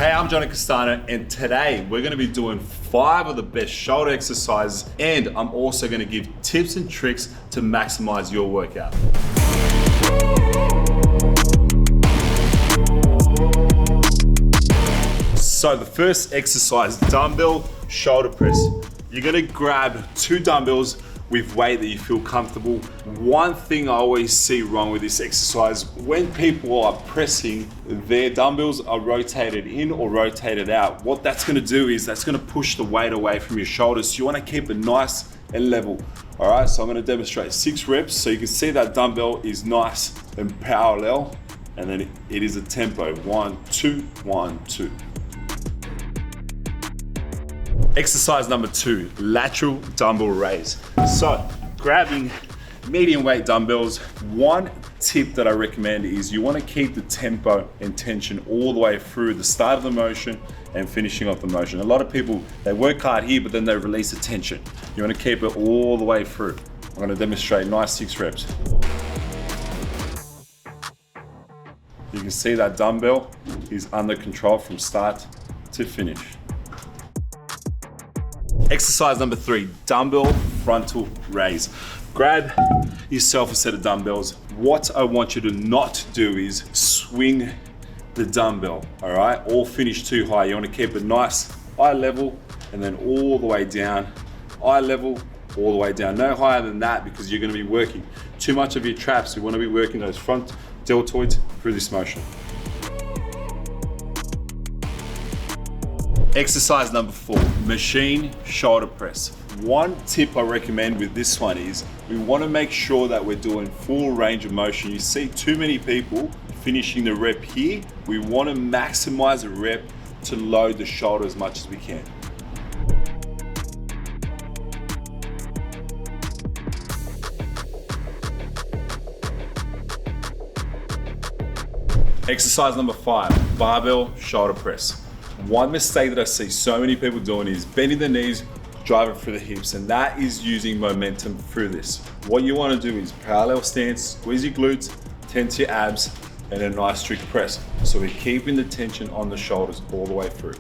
Hey, I'm Johnny Castano, and today we're going to be doing 5 of the best shoulder exercises, and I'm also going to give tips and tricks to maximize your workout. So the first exercise, dumbbell shoulder press. You're going to grab 2 dumbbells with weight that you feel comfortable. One thing I always see wrong with this exercise, when people are pressing, their dumbbells are rotated in or rotated out. What that's gonna do is that's gonna push the weight away from your shoulders. So you wanna keep it nice and level. All right, so I'm gonna demonstrate 6 reps. So you can see that dumbbell is nice and parallel, and then it is a tempo, 1, 2, 1, 2. Exercise number 2, lateral dumbbell raise. So grabbing medium weight dumbbells, one tip that I recommend is you want to keep the tempo and tension all the way through the start of the motion and finishing off the motion. A lot of people, they work hard here, but then they release the tension. You want to keep it all the way through. I'm going to demonstrate nice 6 reps. You can see that dumbbell is under control from start to finish. Exercise number 3, dumbbell frontal raise. Grab yourself a set of dumbbells. What I want you to not do is swing the dumbbell, all right? Or finish too high. You want to keep it nice, eye level, and then all the way down, eye level, all the way down. No higher than that because you're going to be working too much of your traps. You want to be working those front deltoids through this motion. Exercise number 4, machine shoulder press. One tip I recommend with this one is we want to make sure that we're doing full range of motion. You see too many people finishing the rep here. We want to maximize the rep to load the shoulder as much as we can. Exercise number 5, barbell shoulder press. One mistake that I see so many people doing is bending the knees, driving through the hips, and that is using momentum through this. What you want to do is parallel stance, squeeze your glutes, tense your abs, and a nice strict press. So we're keeping the tension on the shoulders all the way through.